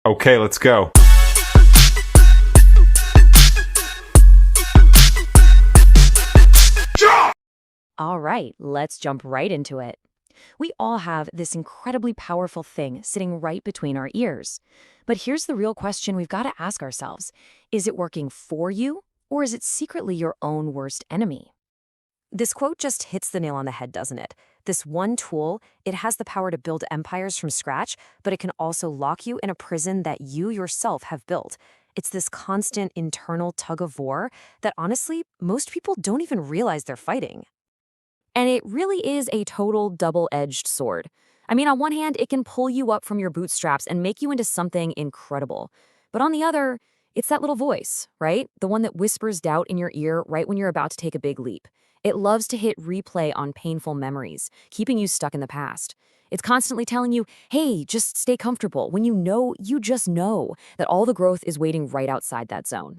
Okay, let's go. All right, let's jump right into it. We all have this incredibly powerful thing sitting right between our ears. But here's the real question we've got to ask ourselves. Is it working for you, or is it secretly your own worst enemy? This quote just hits the nail on the head, doesn't it? This one tool, it has the power to build empires from scratch, but it can also lock you in a prison that you yourself have built. It's this constant internal tug of war that honestly, most people don't even realize they're fighting. And it really is a total double-edged sword. I mean, on one hand, it can pull you up from your bootstraps and make you into something incredible. But on the other, it's that little voice, right? The one that whispers doubt in your ear right when you're about to take a big leap. It loves to hit replay on painful memories, keeping you stuck in the past. It's constantly telling you, hey, just stay comfortable, when you just know that all the growth is waiting right outside that zone.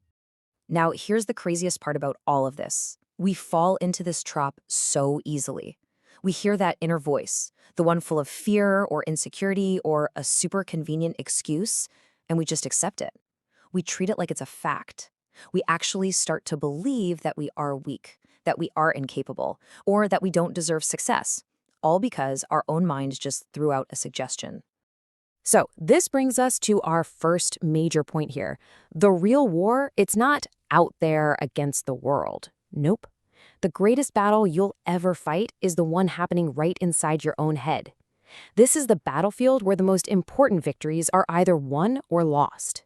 Now, here's the craziest part about all of this. We fall into this trap so easily. We hear that inner voice, the one full of fear or insecurity or a super convenient excuse, and we just accept it. We treat it like it's a fact. We actually start to believe that we are weak, that we are incapable, or that we don't deserve success, all because our own minds just threw out a suggestion. So this brings us to our first major point here. The real war, it's not out there against the world. Nope. The greatest battle you'll ever fight is the one happening right inside your own head. This is the battlefield where the most important victories are either won or lost.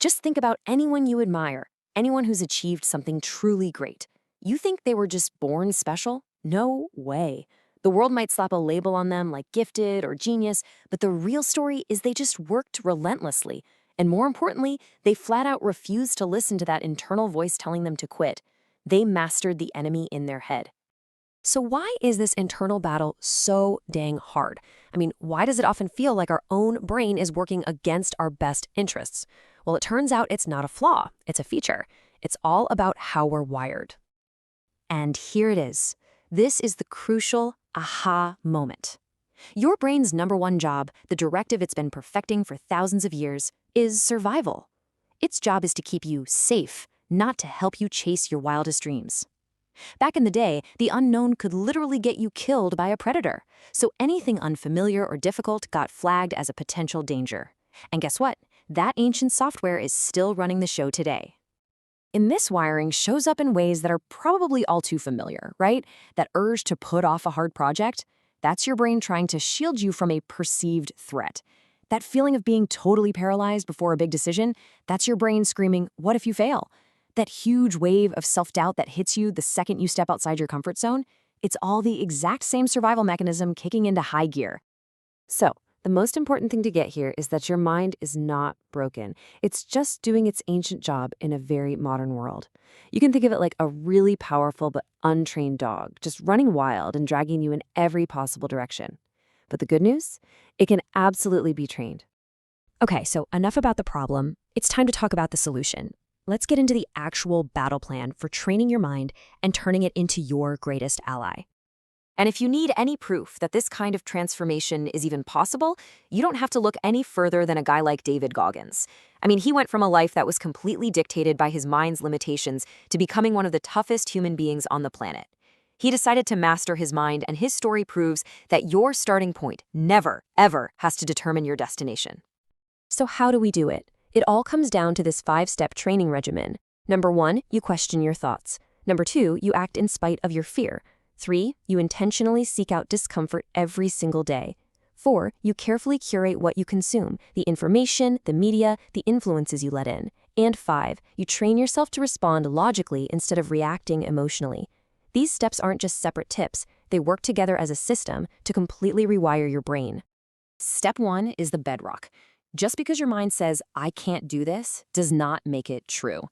Just think about anyone you admire, anyone who's achieved something truly great. You think they were just born special? No way. The world might slap a label on them like gifted or genius, but the real story is they just worked relentlessly. And more importantly, they flat out refused to listen to that internal voice telling them to quit. They mastered the enemy in their head. So why is this internal battle so dang hard? I mean, why does it often feel like our own brain is working against our best interests? Well, it turns out it's not a flaw, it's a feature. It's all about how we're wired. And here it is. This is the crucial aha moment. Your brain's number one job, the directive it's been perfecting for thousands of years, is survival. Its job is to keep you safe, not to help you chase your wildest dreams. Back in the day, the unknown could literally get you killed by a predator, so anything unfamiliar or difficult got flagged as a potential danger. And guess what? That ancient software is still running the show today. And this wiring shows up in ways that are probably all too familiar, right? That urge to put off a hard project, that's your brain trying to shield you from a perceived threat. That feeling of being totally paralyzed before a big decision, that's your brain screaming, what if you fail? That huge wave of self-doubt that hits you the second you step outside your comfort zone, it's all the exact same survival mechanism kicking into high gear. So, the most important thing to get here is that your mind is not broken. It's just doing its ancient job in a very modern world. You can think of it like a really powerful but untrained dog, just running wild and dragging you in every possible direction. But the good news? It can absolutely be trained. Okay, so enough about the problem. It's time to talk about the solution. Let's get into the actual battle plan for training your mind and turning it into your greatest ally. And if you need any proof that this kind of transformation is even possible, you don't have to look any further than a guy like David Goggins. I mean, he went from a life that was completely dictated by his mind's limitations to becoming one of the toughest human beings on the planet. He decided to master his mind, and his story proves that your starting point never, ever has to determine your destination. So how do we do it? It all comes down to this 5-step training regimen. Number 1, you question your thoughts. Number 2, you act in spite of your fear. 3, you intentionally seek out discomfort every single day. 4, you carefully curate what you consume, the information, the media, the influences you let in. And 5, you train yourself to respond logically instead of reacting emotionally. These steps aren't just separate tips, they work together as a system to completely rewire your brain. Step 1 is the bedrock. Just because your mind says, I can't do this, does not make it true.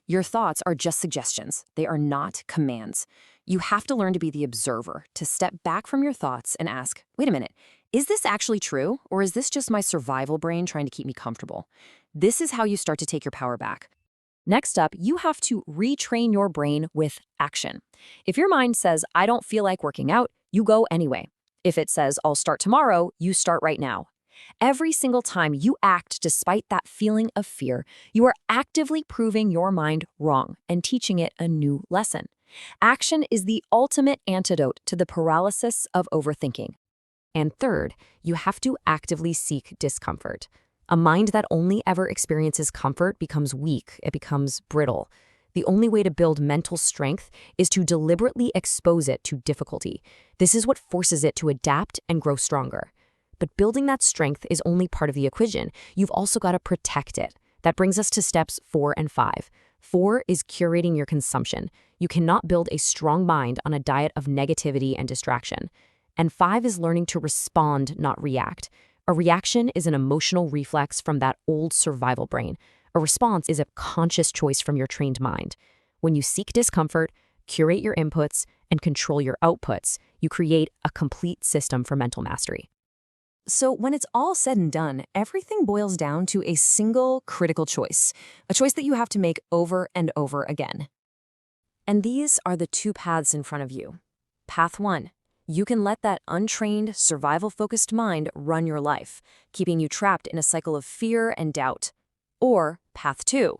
Your thoughts are just suggestions. They are not commands. You have to learn to be the observer, to step back from your thoughts and ask, wait a minute, is this actually true, or is this just my survival brain trying to keep me comfortable? This is how you start to take your power back. Next up, you have to retrain your brain with action. If your mind says, I don't feel like working out, you go anyway. If it says, I'll start tomorrow, you start right now. Every single time you act despite that feeling of fear, you are actively proving your mind wrong and teaching it a new lesson. Action is the ultimate antidote to the paralysis of overthinking. And third, you have to actively seek discomfort. A mind that only ever experiences comfort becomes weak, it becomes brittle. The only way to build mental strength is to deliberately expose it to difficulty. This is what forces it to adapt and grow stronger. But building that strength is only part of the equation. You've also got to protect it. That brings us to steps 4 and 5. 4 is curating your consumption. You cannot build a strong mind on a diet of negativity and distraction. And 5 is learning to respond, not react. A reaction is an emotional reflex from that old survival brain. A response is a conscious choice from your trained mind. When you seek discomfort, curate your inputs, and control your outputs, you create a complete system for mental mastery. So when it's all said and done, everything boils down to a single critical choice, a choice that you have to make over and over again. And these are the 2 paths in front of you. Path 1. You can let that untrained, survival-focused mind run your life, keeping you trapped in a cycle of fear and doubt. Or path 2.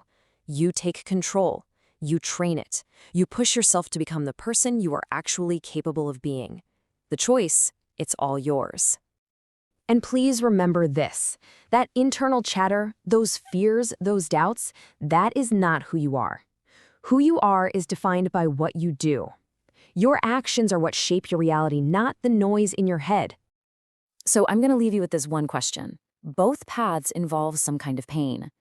You take control. You train it. You push yourself to become the person you are actually capable of being. The choice, it's all yours. And please remember this, that internal chatter, those fears, those doubts, that is not who you are. Who you are is defined by what you do. Your actions are what shape your reality, not the noise in your head. So I'm going to leave you with this one question. Both paths involve some kind of pain.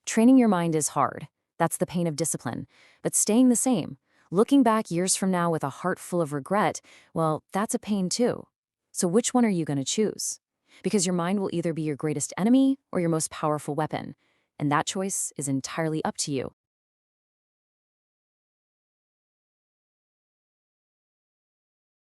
Training your mind is hard. That's the pain of discipline. But staying the same, looking back years from now with a heart full of regret, well, that's a pain too. So which one are you going to choose? Because your mind will either be your greatest enemy or your most powerful weapon. And that choice is entirely up to you.